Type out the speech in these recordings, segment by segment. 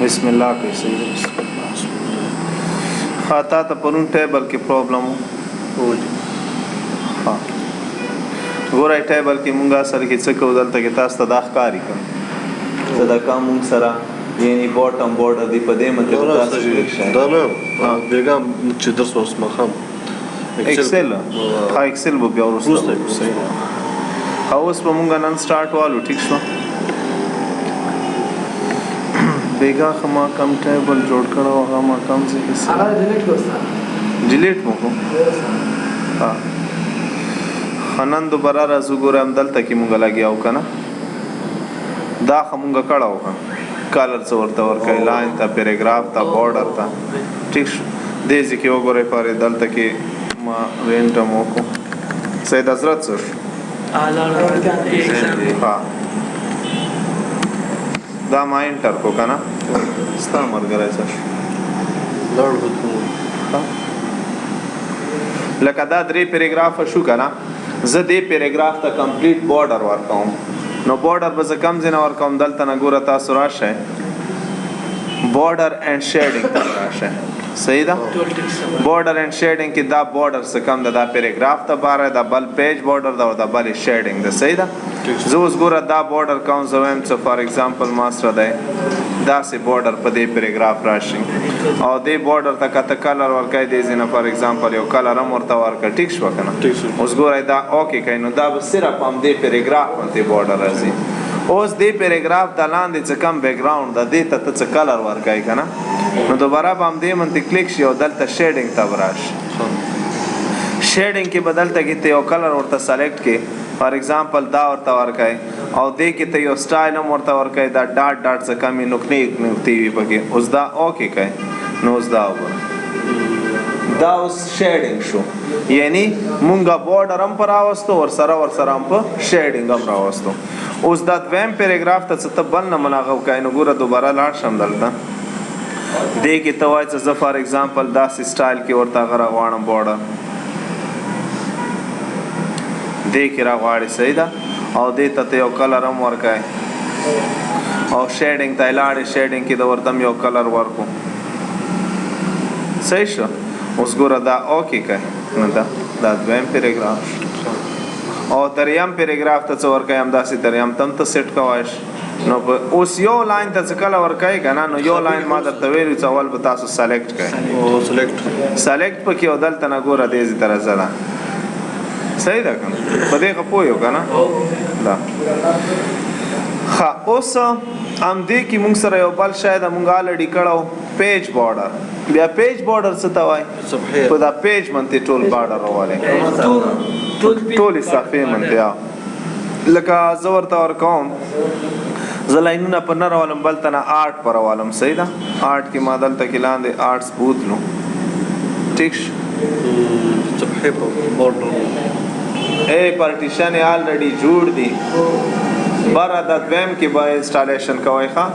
بسم الله کوي صحیح خاطا ته پرون ټیبل کې پرابلم وو ها ګورای ټیبل کې مونږه سره کې څه کو دلته کې تاسو ته د ښکاری کوم صدقه مونږ سره یعنی باټم بورډر دی په دې مطلب تاسو دا نه بیګم چې درس اوس مخام ایکسل ها ایکسل به بیا ورسته صحیح اوس په مونږ نن سٹارټ والو ٹھیک شو بیگا خما کم ټیبل جوړ کړو هغه ما کم څه کیسه هغه ډیلیټ کوستا ډیلیټ مو کو ها خنن دوباره راځو ګورم دلته کې مونږ لګیاو کنه دا خمونږ کړهو کالر څو ورته ورکای لاین ته پیراګراف ته بورډر ته ٹھیک دې ځکه وګورئ پاره دلته کې ما وینټ مو کو سید حضرت سر ها دا ما انټر کو کنه ستا مرګره سر لړ وته لکه دا درې پیراګراف شو کنه زه دې پیراګراف ته کمپلیټ بورډر ورکوم نو بورډر به زه کم ځنه ورکوم دلته نه ګوره تاسو راشه بورډر اینڈ شیډینګ ته راشه صحیح ده بورډر اینڈ شیډینګ کې دا بورډر څه کم ده دا پیراګراف ته باره دا بل پیج بورډر دا او دا بل شیډینګ ده صحیح ده زه اوس ګوره دا بورډر کوم زه وایم څه فار ایگزامپل ما سره دی دا سه بورډر په دې پیراګراف راشي او دې بورډر ته کته کلر ورکای دی ځنه فار ایگزامپل یو کلر هم ورته ورکړ ټیک شو کنه اوس ګوره دا اوکې کینو دا به صرف هم دې پیراګراف باندې بورډر راځي اوس دې پیراګراف د لاندې څه کم بیک گراوند د دې ته څه کلر ورکای کنه نو دوباره هم دې منته کلیک شي او دلته شیډینګ ته وراشي شیډینګ کې بدلته کې ته یو کلر ورته سلیکټ کې فار ایگزامپل دا ورته ورکای او دې کې ته یو سټایل هم ورته ورکای دا ډاټ ډاټ څه کمی نقطې نقطې وي پکې اوس دا اوکې کای نو اوس دا وګوره دا اوس شیډینګ شو یعنی مونږه بورډر هم پر راوستو ور سره هم په شیډینګ هم راوستو اوس دا دویم پیراګراف ته څه بل نه مناغو کای نو ګوره دوباره لاړ شم دلته دې کې ته وایي چې فار ایگزامپل دا سټایل کې ورته غره غواړم بورډر دې کې را غواړي صحیح ده او دې ته یو کلر هم ورکای او شیډینګ ته لاړې شیډینګ کې د ورته یو کلر ورکو صحیح شو اوس ګوره دا اوکې کای نو دا دویم پیراګراف او دریم پیراګراف ته څو ورکای هم داسې دریم تم ته سیټ کوایش نو اوس یو لاین ته څه کله ورکای کنه نو یو لاین ما درته ویل چې اول به تاسو سلیکټ کړئ او سلیکټ پکې او دلته نه ګوره دې طرح زړه صحیح ده کنه په دې خپو یو کنه دا ها اوس ام دې کې موږ سره یو بل شاید موږ الډی کړو پیج بورډر بیا پیج بورډر څه ته وای په دا پیج منته ټول بورډر راواله ټول صفحه منته لکه زور تا ور کوم زلاینونه په نر ولم بلتنه آرټ پر ولم صحیح ده آرټ کې مادل ته کلاندې آرټس بوتلو ټیک صفحه په بورډر اے پارټیشن آلریډي جوړ دي بار د دویم کې به انسټالیشن کوي ښا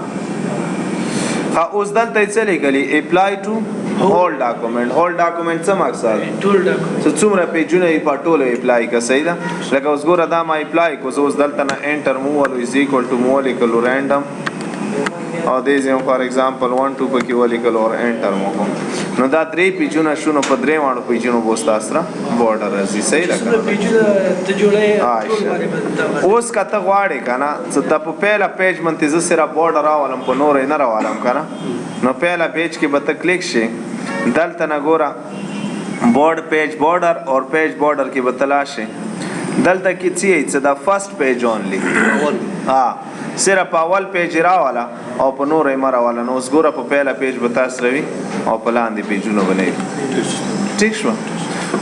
اوس دلته څه لیکلي اپلای ټو هول ډاکومنت څه مقصد ټول ډاکومنت څه څومره پیجونه یې په ټوله اپلای کا صحیح ده لکه اوس ګوره دا ما اپلای کو اوس دلته نه انټر موول از ایکوال ټو موول ایکوال رانډم او دې زم فار ایگزامپل 1 2 پکې ولیکل او انټر مو نو دا درې پیجونه شونو په درې وانه پیجونو بوستاسره بورډر راځي صحیح ده پیجونه ته جوړه اوس کته غواړي کنه څه ته په پیله پیج منتظر سره بورډر راولم په نور نه راولم کنه نو پیله پیج کې به ته کلیک شي دلته نه ګوره بورډ پیج بورډر اور پیج بورډر کې به تلاشه دلته کې چې دا فرست پیج اونلی ها صرف اول پیج راواله او په نور یې مراواله نو اوس ګوره په پیله پیج به تاسو روي او په لاندې پیجونه بنئ ٹھیک شو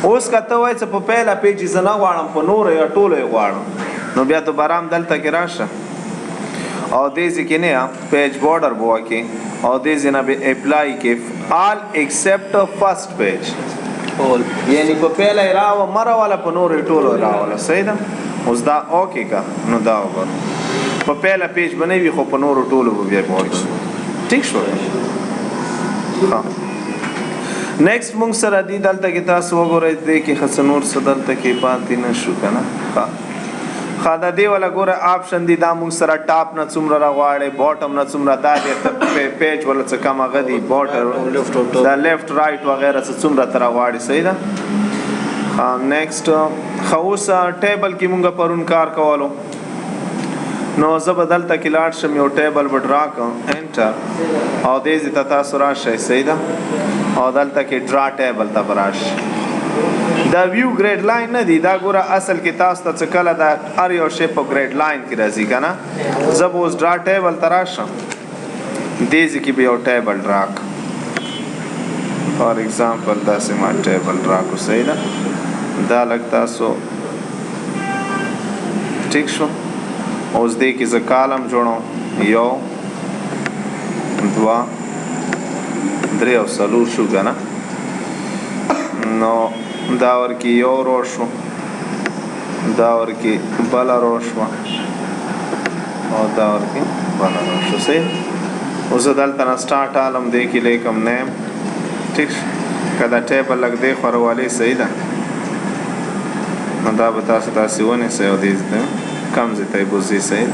اوس کته وای چې په پیله پیج زنه غواړم په نور یې ټوله غواړم نو بیا ته بارام دلته کې راشه او دې ځکه نه پیج بورډر بوا کې او دې ځنه به اپلای کې all except first page یعنی په پیله راو مراواله په نور ټوله راواله صحیح ده اوس دا اوکې کا نو دا وګور په پیله پیج بنوي خو په نورو ټولو بیا پوهیږي ٹھیک شو ها نیکسٹ مونږ سره دی دلته کې تاسو وګورئ دې کې خاص نور څه دلته کې پاتې نشو کنه ها خاله دی ولا ګوره آپشن دی دا موږ سره ټاپ نه څومره راغواړي باټم نه څومره دا دی پیج ولا څه کم هغه دی باټر دا لیفت رائټ وغیرہ څه څومره تر غواړي صحیح ده نیکسټ خو اوس ټیبل کې موږ پرون کار کولو نو زه به دلته کې لاړ شم یو ټیبل به ډرا کړم انټر او دې ځای ته تاسو راشئ صحیح ده او دلته کې ډرا ټیبل ته به راشئ دا ویو ګریډ لاین نه دی دا ګوره اصل کې تاسو ته څه کله دا هر یو شی په ګریډ لاین کې راځي که نه زه به اوس ډرا ټیبل ته راشم دې ځای کې به یو ټیبل ډرا کړم فار ایگزامپل داسې ما ټیبل ډرا کړو صحیح ده دا لږ تاسو ټیک شو اوس دې کې زه کالم جوړوم 1 2 3 او 4 شو که نه نو دا ورکی یو رو شو دا ورکی بلا رو شو او دا ورکی بلا رو شو صحیح اوس دلته نه سٹارټ عالم دی کې لیکم نیم ٹھیک کدا ټیبل لګ دی خوروالی صحیح ده نو دا به تاسو داسې ونیسئ او دې کم ځای ته یې بوځئ صحیح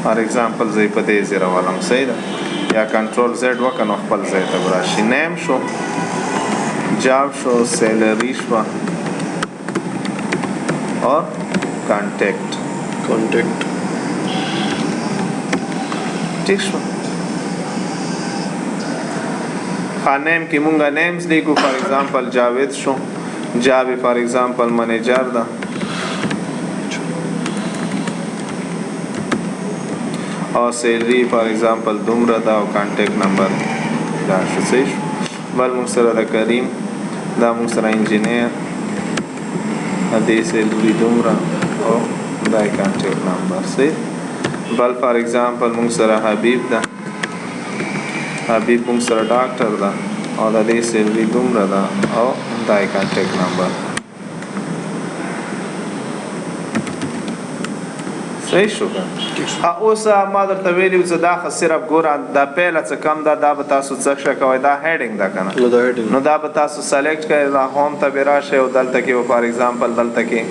فار ایگزامپل زه یې په دې ځای راولم صحیح ده یا کنټرول زیډ وکړه نو خپل ځای ته به راشي نیم شو جاب شو سیلری شوه اور کانټیکټ ٹھیک شو نیم کې مونږه نیمز لیکو فار ایگزامپل جاوید شو جاوی فار ایگزامپل منیجر ده او سیلری فار ایگزامپل دومره ده او کانټیکټ نمبر دا شو صحیح شو بل مونږ سره د کریم دا مونږ سره انجینیر دې سیلری دومره او دا کانټیکټ نمبر صحیح بل فار ایگزامپل مونږ سره حبیب ده حبیب مونږ سره ډاکټر ده او د دې سیلری دومره ده او دا کانټیکټ نمبر صحیح شو اوس ما درته ویلي وو دا خو صرف ګوره دا پیله څه کم ده دا به تاسو څه ښه کوئ دا هیډینګ ده که نه نو دا به تاسو سلیکټ کړئ دا هوم ته به راشئ او دلته کې به فار ایگزامپل دلته کې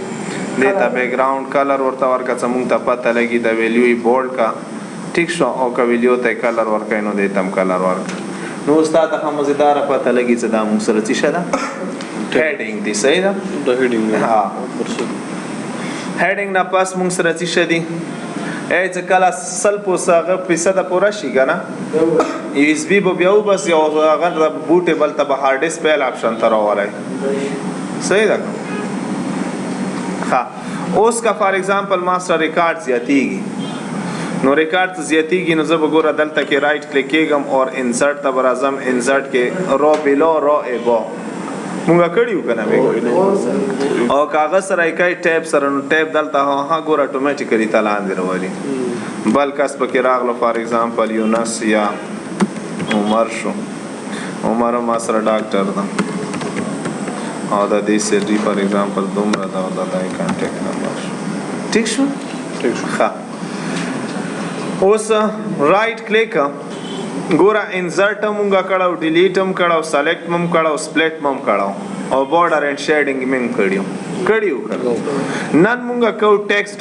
دې ته بیکګراؤنډ کلر ورته ورکړه څه مونږ ته پته لګي د ویلیو یې بولډ کا ټیک شو او که ویلیو ته یې کلر ورکوئ نو دې ته هم کلر ورکړه نو اوس تا ته ښه مزیداره پته لګي چې دا مونږ سره څه شه ده هیډینګ دی صحیح ده هیډینګ نه پس مونږ سره څه شه دي چې کله 100% پوره شي که نه یو اس بي به بیا وبس یو هغه بوټیبل ته به هارډ ډسک پیل آپشن ته راولی صحیح ده ښه اوس که فار ایگزامپل ما سره ریکارډ زیاتیږي نو ریکارډ زیاتیږي نو زه به ګوره دلته کې رایټ کلیک کېږم اور انسرټ ته به راځم انسرټ کې رو بلو رو ایبو مونږه کړي وو که نه او کاغذ سره یې کوي ټیپ سره نو ټیپ دلته ها ګوره اټومیټیکلي ته لاندې راولي بل کس پکې راغلو فار ایگزامپل یونس یا عمر شو عمر ما سره ډاکټر ده او د دې سیلري فار ایگزامپل دومره ده او د دې کانټیکټ نمبر شو ټیک شو ښه اوس رائټ کلیک ګوره انسرټ هم مونږه کړو ډیلیټ هم کړو سلیکټ هم کړو سپلیټ هم کړو او بارډر اینڈ شیډینګ هم کړیو نن مونږه کو ټیکسټ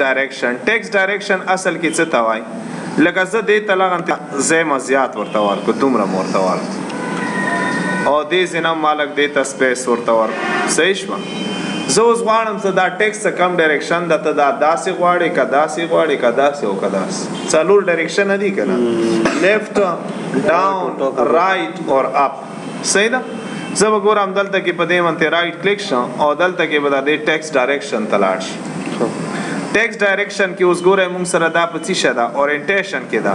ډایرکشن اصل کې څه ته وایي لکه زه دې ته لغنته زیمه زیات ورته ورکو دومره م ورته ورکو او دې ځای نه ما لږ دې ته سپیس ورته ورکو صحیح شوه زه اوس غواړم څه دا ټیکسټ څه کم ډایرکشن ده ته دا داسې غواړې که داسې غواړې که داسې او که داسې څلور ډایرکشن دي که نه لیفټ ډاون رایټ اور اپ صحیح ده زه به ګورم دلته کې په دې منتې رایټ کلیک شم او دلته کې به د دې ټیکسټ ډایرکشن ته لاړ شي ټیکسټ ډایرکشن کې اوس ګورئ مونږ سره دا په څه شه ده اورینټیشن کې ده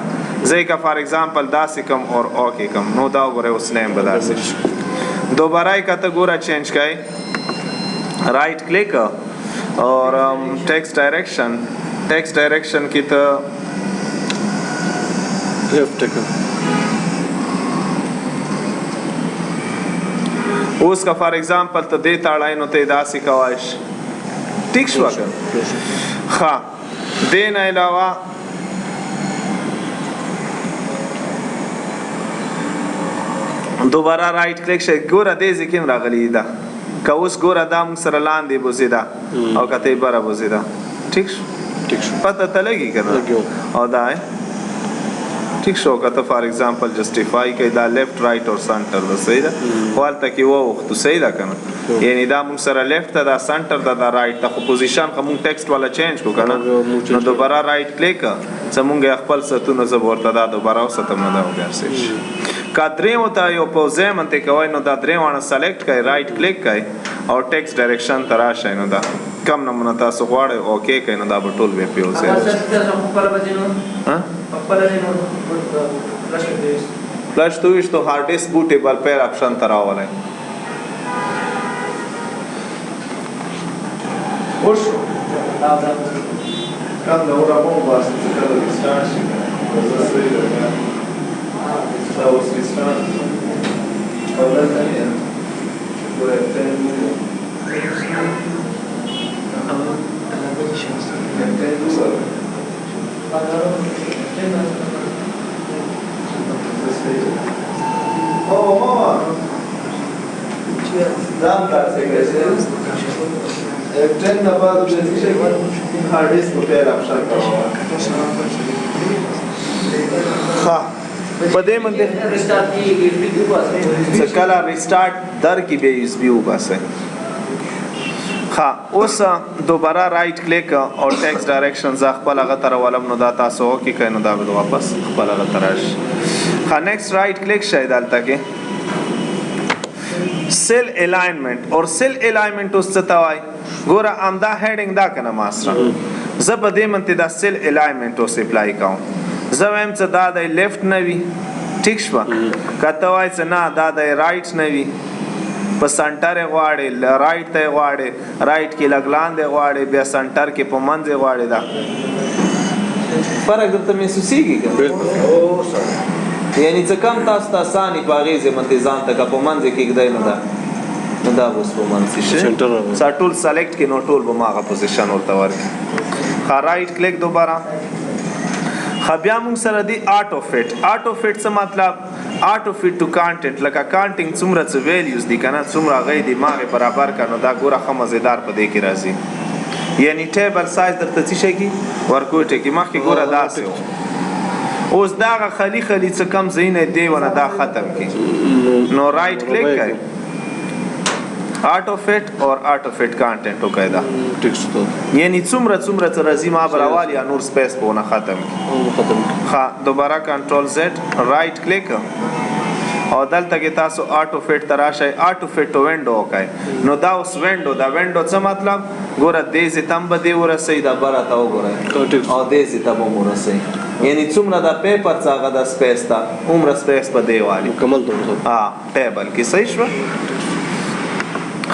زه یې که فار ایگزامپل داسې کم اور او کې کم نو دا وګورئ اوس نیم به داسې شي دوباره یې که ته ګوره چینج کوئ رائٹ کلک اور ٹیکسٹ ڈائریکشن کی تو اس کا فار ایگزامپل تو دیتا اڑائی نو تے داسی کوائش ٹھیک شو اگر خواہ دین علاوہ دوبارہ رائٹ کلک شے گورا دیزی کم را غلی دا که اوس ګوره دا موږ سره لاندې بوزیده او که ته یې بره بوزیده ټیک شو ټیک شو پته ته لګي که نه لګیو. او دا ټیک شو که ته فار ایگزامپل جسټیفای کوي دا لیفټ رایټ او سنټر ده صحیح ده خو هلته کې ووختو صحیح ده که نه یعنی دا موږ سره لیفټ ته دا سنټر ده دا رایټ ته خو پوزیشن خو موږ ټیکسټ والا چینج کړو که نه نو دوباره رایټ کلیک څه موږ یې خپل ستونو زه به ورته دا دوباره وساتم نو دا وبیا سیټ شي که درېیمو ته یو په ځای منتې کوئ نو دا درې واړه سلیکټ کړئ رایټ کلیک کړئ او ټیکسټ ډایرکشن ته راشئ نو دا کم نمونه تاسو غواړئ اوکې کړئ نو دا به ټول بیا په یو ځای راشي فلش تو ویشتو هارد ډیسک بوټیبل پیر آپشن ته راولئ وشو کم د اوره مو باسي چې کله ریسټارټ شي زه صحیح ده دا اوس ریسټارټ او دا څنګه ګوره ट्रेन बाद hard disk repair option हाँ बदे मंदे रिस्टार्ट की वीडियो बस सकला रिस्टार्ट दर की बे यूज भी बस है हाँ उस दोबारा राइट क्लिक और टेक्स्ट डायरेक्शन खपल हगह तर वलम नो दाता सो की कनो दा वापस खपल हगह तरश हाँ नेक्स्ट राइट क्लिक शायद डालता के सेल अलाइनमेंट और सेल अलाइनमेंट उस तवाई गोरा आमदा हेडिंग दा कना मास्टर जब दे मनते दा सेल अलाइनमेंट उस अप्लाई काऊं जब हम च दा द लेफ्ट नवी ठीक शवा कतवाई च ना दा द राइट नवी په سنټر غواړي رائټ ته غواړي رائټ کې لګلاندې غواړي بیا سنټر کې په منځ غواړي دا فرق درته محسوسيږي یعنی څه کم تاسو ته اساني باغې زمنتظام ته په منځ کې کېدای نه دا نو دا اوس په منځ شي ټول سلیکټ کې نو ټول به ماغه پوزیشن ورته ورکړي ښه رائټ کلیک دوباره بیا موږ سره دی آټو فټ څه مطلب آټو فټ ټو کانټینټ لکه کانټینګ څومره څه ویلیوز دي کنه څومره غي دماغ برابر کنه دا ګوره خه مزیدار په دې کې راځي یعنی ټیبل سایز درته څه شي کی ورکوټه کې مخکې ګوره داسې اوس دا خلی څه کم زینه دی ونه دا ختم کی نو رائټ کلیک کړئ آټو فټ اور آټو فټ کانټینټ وکړه ټیکسټ یعنی څومره څه راځي ما براوال یا نور سپیس په نه ختم ها دوباره کنټرول زد رائټ کلیک او دلته کې تاسو آټو فټ تراشي آټو فټ وینډو وکای نو دا اوس وینډو څه مطلب ګوره دې زتم به دې ورسې دا براته وګورئ او دې زتم ورسې یعنی څومره دا پیپر څنګه دا سپیس تا عمر سپیس په دی والی مکمل ته ټیبل کې صحیح شو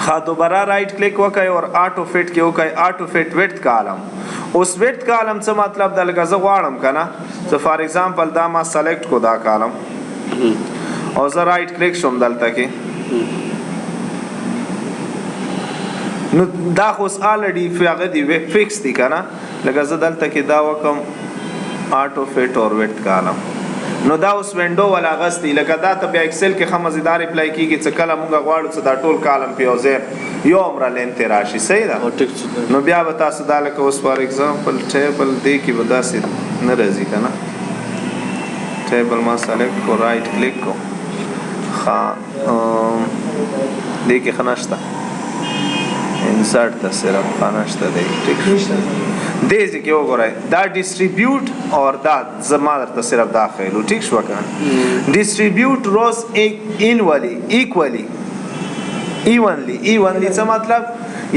हाँ दोबारा राइट क्लिक वकाई और ऑटो फिट के Waqai auto fit width column उस विड्थ कॉलम से मतलब दलगा ज वाड़म कना तो फॉर एग्जांपल दा मा सेलेक्ट को दा कॉलम और ज राइट क्लिक शुम दलता के नु दा खोस ऑलरेडी फिगदी वे फिक्स दी कना लगा ज दलता के दा वकम ऑटो फिट और width column نو دا اوس وینډو ولا غستی لکه دا ته بیا ایکسل کې خمزیدار اپلای کیږي چې کله مونږ غواړو چې دا ټول کالم په یوځای یو عمر لنته راشي صحیح ده نو بیا به تاسو دا لکه اوس فار ایگزامپل ټیبل دی کې به داسې نه راځي کنه ټیبل ما سلیکټ کو رائټ کلیک کو ها دی کې خناشته انسرټ ته صرف خناشته دی ټیک دیزی کې وګورئ دا ډیسټریبیوټ اور دا زما درته صرف داخلو ټیک شو کنه ډیسټریبیوټ روز ایکولی څه مطلب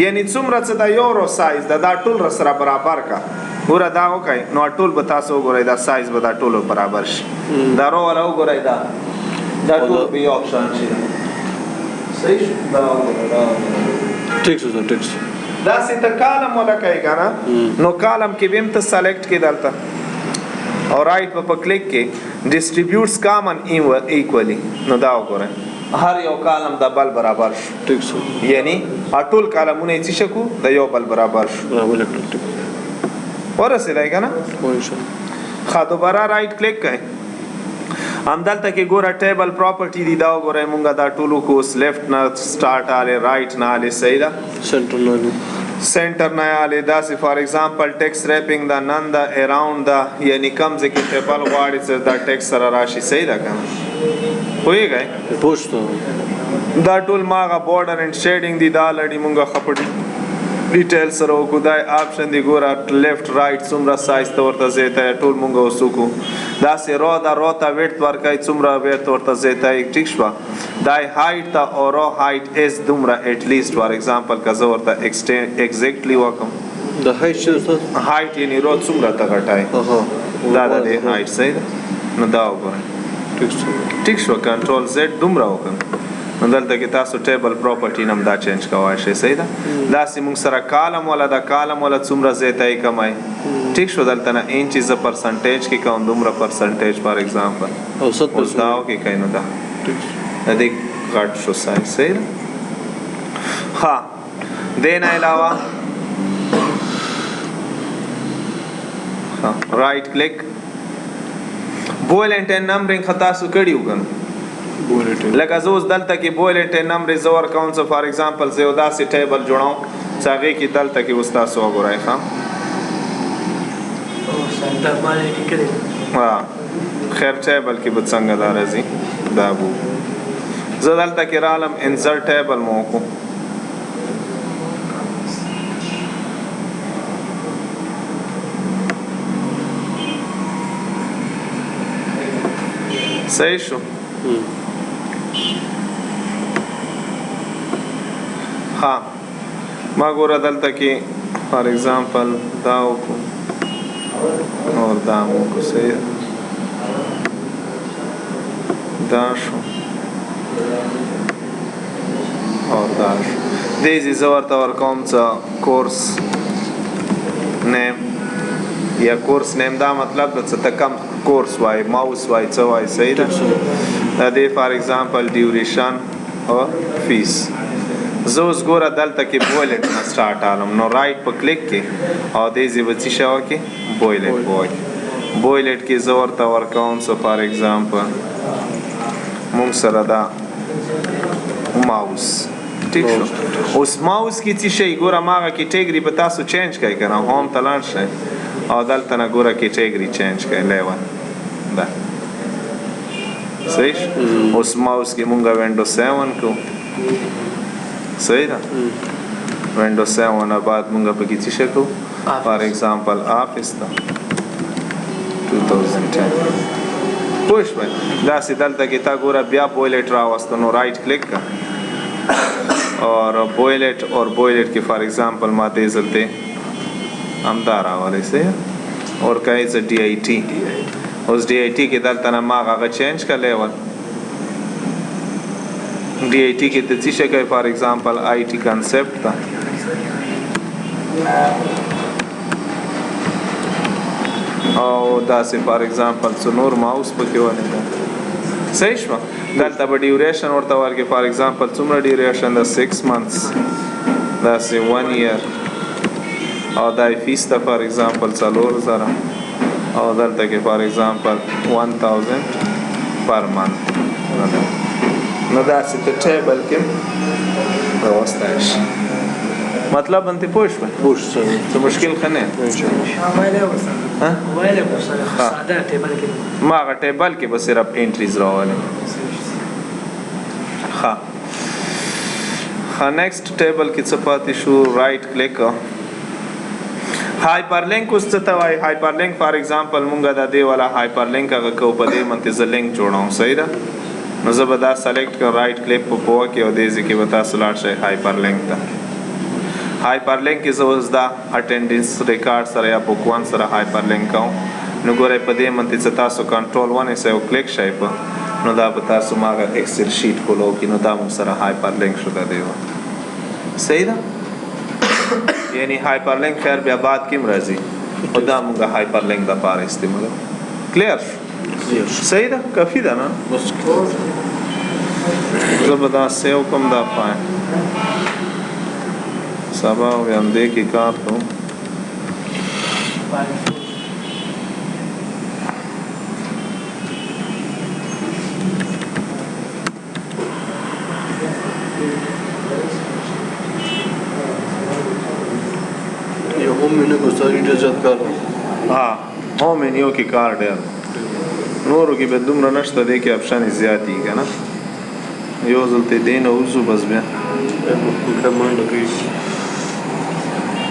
یعنی څومره څه دا یو رو سایز دا ټول سره برابر کا ګوره دا وکای نو ټول به تاسو وګورئ دا سایز به دا ټول برابر شي دا رو ولا وګورئ دا ټول به یو اپشن شي صحیح دا ټیکس دا سیته کالم ولا کوي کنه نو کالم کې بیم ته سلیکټ کې دالتا او رائټ په کلیک کې ډیسټریبیوټس کامن ایکولی نو دا وګورئ هر یو کالم د بل برابر شو ټیک شو یعنی ټول کالمونه چې شکو د یو بل برابر شو ورسېدای کنه وای شو خا دوباره رائټ کلیک کړئ همدلته کې ګوره ټیبل پراپرټي دی دا وګورئ مونږ دا ټولو کو لیفټ نه سٹارټ آله رائټ نه آله صحیح ده سنټر نه سنټر نه آله داسې فار ایگزامپل ټیکس ریپینګ دا نن دا اراوند دا یعنی کم ځکه ټیبل غواړي چې دا ټیکس سره راشي صحیح ده کنه پوهیږئ پوښتنه دا ټول ماغه بورډر اینڈ شیډینګ دی دا لړی مونږه خپړی ډیټیل سره وګورئ آپشن دی ګوره لیفټ رائټ څومره سایز ته ورته زیته ټول مونږه وسوکو دا سه رو دا روتا ویټ ورکای څومره ویټ ورته زیته ټیک شو دا هایټ تا او رو هایټ از دومره اټ لیست فار ایگزامپل کزه ورته ایگزیکټلی وکم د هایټ څه استاد هایټ یعنی رو څومره تا غټای دا د هایټ صحیح نو دا وګورئ ټیک شو کنټرول زد دومره وکم دلته کې تاسو ټیبل پراپرټي نم دا چینج کوای شئ صحیح ده دا سیمون سره کالم ولا دا کالم ولا څومره زیاتای کمای ټیک شو دلته نه انچز پرسنټیج کې کوم دومره پرسنټیج فار ایگزامپل او 100% دا کې کینو دا دې غټ شو سایز صحیح ها دین علاوه ها رائټ کلیک بولنټ نمبرینګ خطا سو کړیو کنه لکه زه اوس دلته کې بولنټ نمبر زور کوم څه فار ایگزامپل زه دا سي ټیبل جوړاو چې هغه کې دلته کې اوس تاسو وګورئ ښا سنټر باندې کړی خیر ټیبل کې به څنګه دا راځي دا بو زه دلته کې رالم انسرټ ټیبل مو کو صحیح شو ها ما ګوره دلته کې فار ایگزامپل دا وکړو اور دا مو کو صحیح دا شو اور دا شو دیزی زور تا ورکوم څه کورس نیم یا کورس نیم دا مطلب د څه کم کورس وای ماوس وای څه وای صحیح ده دا دی فار ایگزامپل ډیوریشن او فیس زه اوس ګوره دلته کې بویلټ نه سٹارټ آلم نو رائټ په کلیک کې او دې زی وڅی شو کې بویلټ کې زه ورته ورکوم څه فار ایگزامپل مونږ سره دا ماوس ټیک شو اوس ماوس کې څه شي ګوره ماغه کیټګری په تاسو چینج کای کنه هوم تلان شي او دلته نه ګوره کیټګری چینج کای لیول دا صحیح اوس ماوس کې مونږه وینډو 7 کو صحیح ده وینډو 7 نه بعد مونږه په کې څه شکو فار ایگزامپل آفیس ته 2010 پوش به دا سي دلته کې تا ګوره بیا بویلټ راوستو نو رائټ کلیک کا اور بویلټ کې فار ایگزامپل ما دې زلته امدار راولې سي اور کای ز ډي آی ټي اوس ډي آی ټي کې دلته نه ما هغه چینج کا لیول D I T के तजीशे का for example I T concept था और दा से फॉर एग्जांपल सुनोर माउस पके वाले था सही शवा दलता बड़ी ड्यूरेशन और तवार के फॉर एग्जांपल सुमरा ड्यूरेशन द 6 months दा से 1 year और दा फीस था फॉर एग्जांपल चालोर जरा और दलता के फॉर एग्जांपल 1000 पर मंथ نو دا چې ته ټیبل کې راوستای شي مطلب انت پوښ څه مشکل خنه موبایل اوسه موبایل اوسه ساده ټیبل کې ما غ ټیبل کې به صرف انټریز راولې ها نیکسٹ ټیبل کې څه پاتې شو رائټ کلیک هایپرلینک اوس څه ته وای هایپرلینک فار ایگزامپل مونږه د دې والا هایپرلینک هغه کو په دې منتظر لینک جوړاو صحیح ده نو زه به دا سلیکټ کړم رائټ کلیک په پوه کې او دې ځکه به تاسو لاړ شئ هایپرلینک ته هایپرلینک کې زه اوس دا اټینډنس ریکارډ سره یا بوک 1 سره هایپرلینک کوم نو ګورئ په دې منځ کې تاسو کنټرول 1 سره کلیک شئ په نو دا به تاسو ماغه ایکسل شیټ کولو کې نو دا مو سره هایپرلینک شو دا دی صحیح ده یعنی هایپرلینک خیر بیا بعد کې مرضی او دا موږ هایپرلینک د پاره استعمال کلیر صحیح ده کافی ده نه بس زبدا سیو کوم دا پای سبا ویم دې کې کار کوم ان یو کې کار ډېر نورو کې به دومره نشته دی کې اپشن زیات دي که نه یو ځل ته دی نه وځو بس بیا منډه کوي